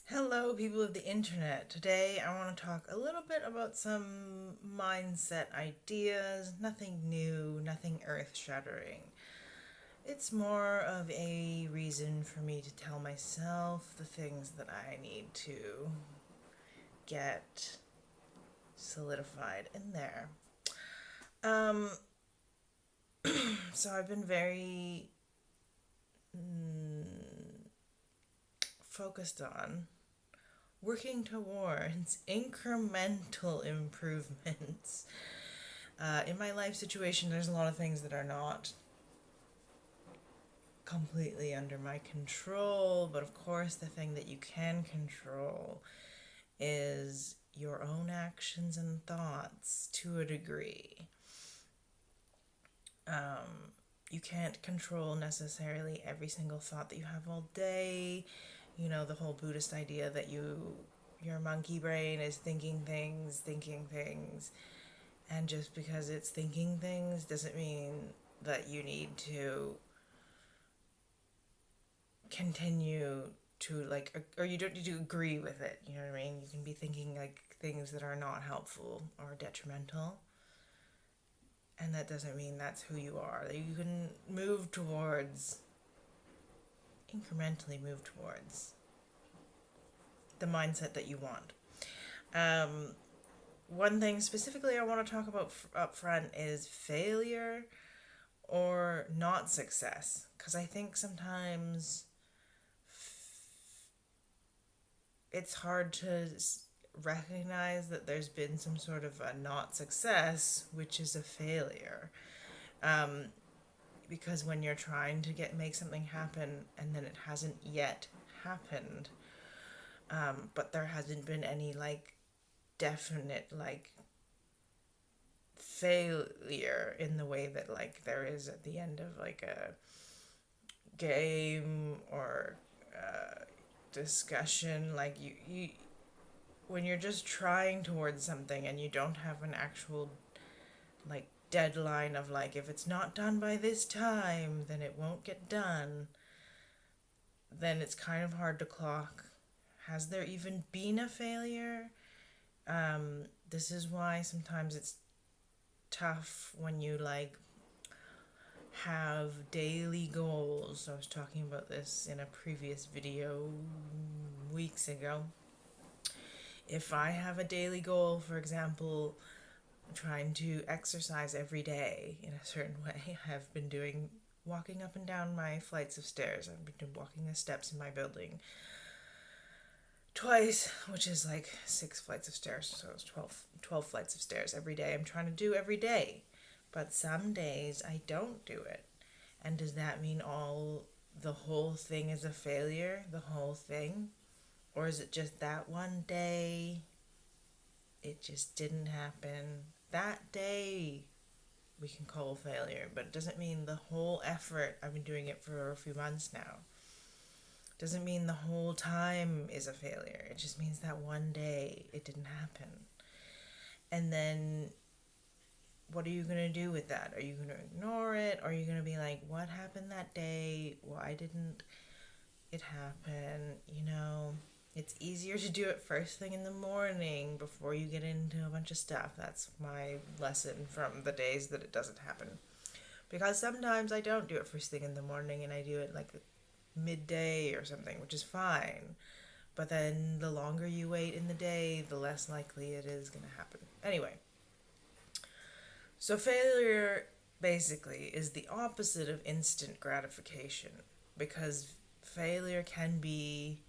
Hello, people of the internet. Today I want to talk a little bit about some mindset ideas. Nothing new, nothing earth shattering. It's more of a reason for me to tell myself the things that I need to get solidified in there. Um, so I've been very focused on working towards incremental improvements. In my life situation, there's a lot of things that are not completely under my control, but of course, the thing that you can control is your own actions and thoughts to a degree. You can't control necessarily every single thought that you have all day. You know, the whole Buddhist idea that your monkey brain is thinking things, and just because it's thinking things doesn't mean that you need to continue to or you don't need to agree with it. You know what I mean? You can be thinking like things that are not helpful or detrimental, and that doesn't mean that's who you are. You can incrementally move towards the mindset that you want. um One thing specifically I want to talk about up front is failure or not success, because I think sometimes it's hard to recognize that there's been some sort of a not success, which is a failure. Um, because when you're trying to make something happen and then it hasn't yet happened, but there hasn't been any definite failure in the way that there is at the end of a game or discussion. You when you're just trying towards something and you don't have an actual deadline of if it's not done by this time then it won't get done, then it's kind of hard to clock, has there even been a failure? This is why sometimes it's tough when you have daily goals. I was talking about this in a previous video weeks ago. If I have a daily goal, for example, trying to exercise every day in a certain way, I've been doing walking up and down my flights of stairs. I've been walking the steps in my building twice, which is like 6 flights of stairs, so it's 12 flights of stairs every day. I'm trying to do every day, but some days I don't do it. And does that mean the whole thing is a failure? The whole thing? Or is it just that one day it just didn't happen? That day we can call a failure, but it doesn't mean the whole effort. I've been doing it for a few months now. Doesn't mean the whole time is a failure. It just means that one day it didn't happen. And then what are you going to do with that? Are you going to ignore it? Or are you going to be like, what happened that day? Why didn't it happen? It's easier to do it first thing in the morning before you get into a bunch of stuff. That's my lesson from the days that it doesn't happen. Because sometimes I don't do it first thing in the morning and I do it midday or something, which is fine. But then the longer you wait in the day, the less likely it is going to happen. Anyway, so failure basically is the opposite of instant gratification, because failure can be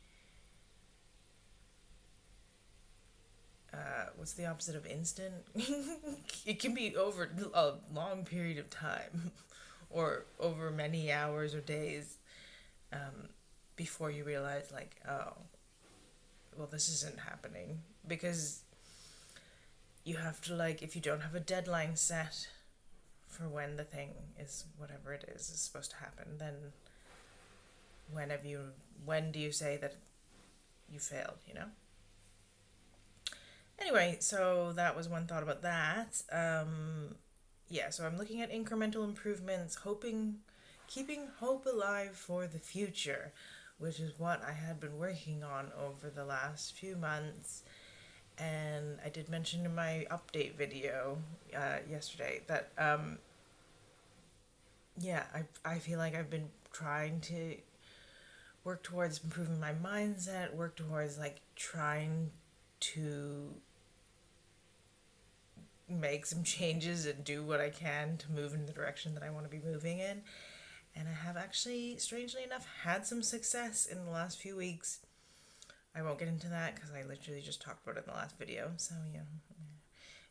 what's the opposite of instant? It can be over a long period of time or over many hours or days, um, before you realize oh, well, this isn't happening. Because you have to if you don't have a deadline set for when the thing is, whatever it is supposed to happen, then when do you say that you failed, Anyway, so that was one thought about that. Yeah, so I'm looking at incremental improvements, keeping hope alive for the future, which is what I had been working on over the last few months. And I did mention in my update video yesterday that, yeah, I feel like I've been trying to work towards improving my mindset, work towards like trying to make some changes and do what I can to move in the direction that I want to be moving in. And I have actually, strangely enough, had some success in the last few weeks. I won't get into that because I literally just talked about it in the last video. So yeah,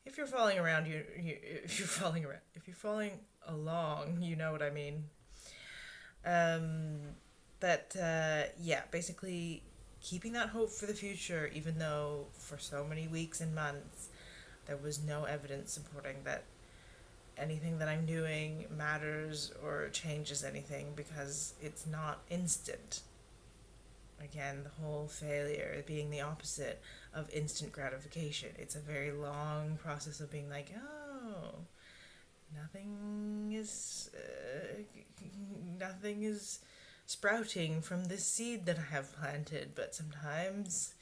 if you're following around, if you're following around, if you're following along, you know what I mean. Um, but yeah, basically keeping that hope for the future, even though for so many weeks and months there was no evidence supporting that anything that I'm doing matters or changes anything, because it's not instant. Again, the whole failure being the opposite of instant gratification. It's a very long process of being like, oh, nothing is sprouting from this seed that I have planted. But sometimes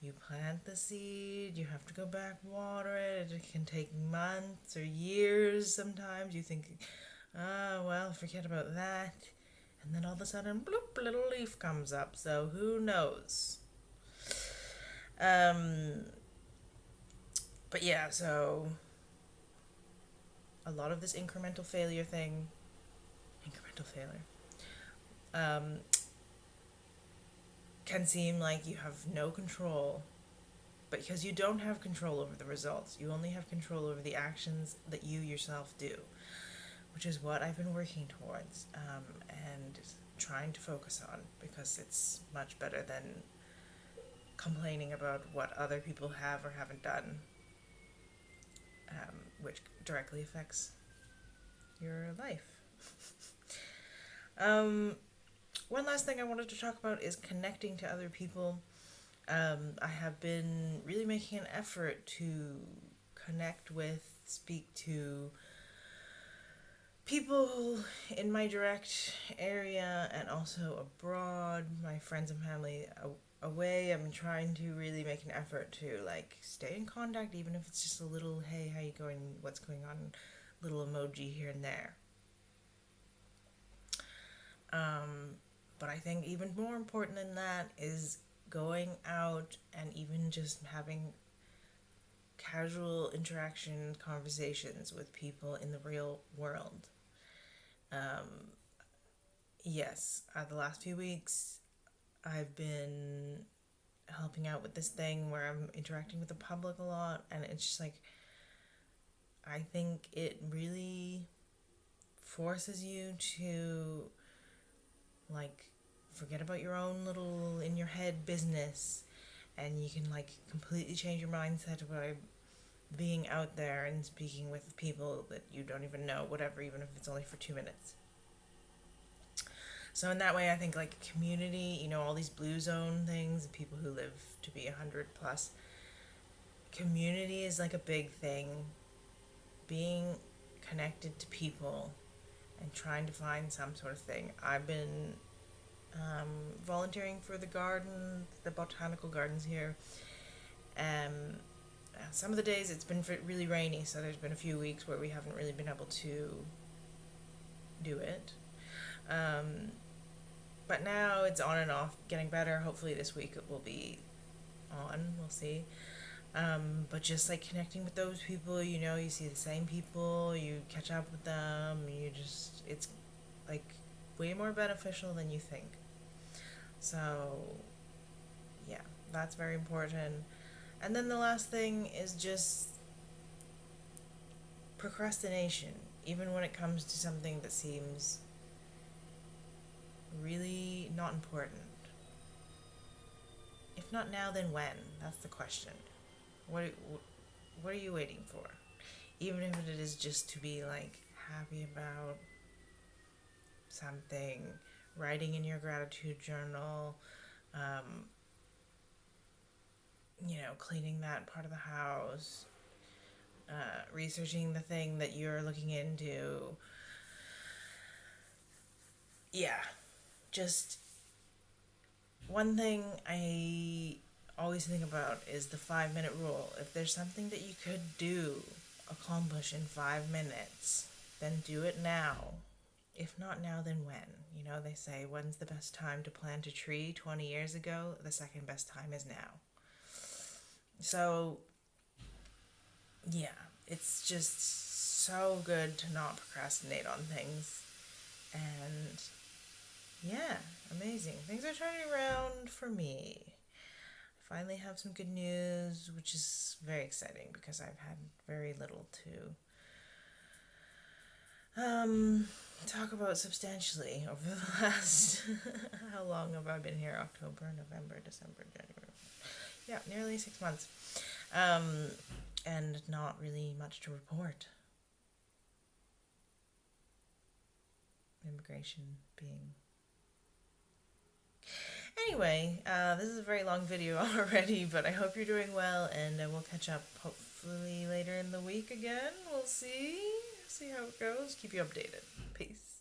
you plant the seed, you have to go back, water it. It can take months or years sometimes. You think, oh, well, forget about that. And then all of a sudden, bloop, a little leaf comes up. So who knows? But yeah, so a lot of this incremental failure, um, can seem like you have no control. But because you don't have control over the results, you only have control over the actions that you yourself do, which is what I've been working towards, and trying to focus on, because it's much better than complaining about what other people have or haven't done, which directly affects your life. One last thing I wanted to talk about is connecting to other people. I have been really making an effort to connect with, speak to people in my direct area and also abroad, my friends and family away. I'm trying to really make an effort to like stay in contact, even if it's just a little, hey, how you going, what's going on, little emoji here and there. But I think even more important than that is going out and even just having casual interaction conversations with people in the real world. Yes, the last few weeks I've been helping out with this thing where I'm interacting with the public a lot, and it's just like, I think it really forces you to like forget about your own little in your head business, and you can like completely change your mindset by being out there and speaking with people that you don't even know, whatever, even if it's only for 2 minutes. So in that way, I think like community, all these blue zone things, people who live to be 100 plus, community is like a big thing. Being connected to people and trying to find some sort of thing. I've been volunteering for the garden, the botanical gardens here. Some of the days it's been really rainy, so there's been a few weeks where we haven't really been able to do it. But now it's on and off, getting better. Hopefully this week it will be on. We'll see. But just like connecting with those people, you see the same people, you catch up with them, it's like way more beneficial than you think. So, yeah, that's very important. And then the last thing is just procrastination, even when it comes to something that seems really not important. If not now, then when? That's the question. What are you waiting for? Even if it is just to be like happy about something, writing in your gratitude journal, cleaning that part of the house, researching the thing that you're looking into. Yeah, just one thing I always think about is the 5 minute rule. If there's something that you could accomplish in 5 minutes, then do it now. If not now, then when? You know, they say, when's the best time to plant a tree? 20 years ago. The second best time is now. So, yeah, it's just so good to not procrastinate on things. And yeah, amazing. Things are turning around for me. I finally have some good news, which is very exciting because I've had very little to talk about substantially over the last how long have I been here? October, November, December, January. Yeah, nearly 6 months. And not really much to report. Immigration being. Anyway, this is a very long video already, but I hope you're doing well, and we'll catch up hopefully later in the week again. We'll see how it goes. Keep you updated. Peace.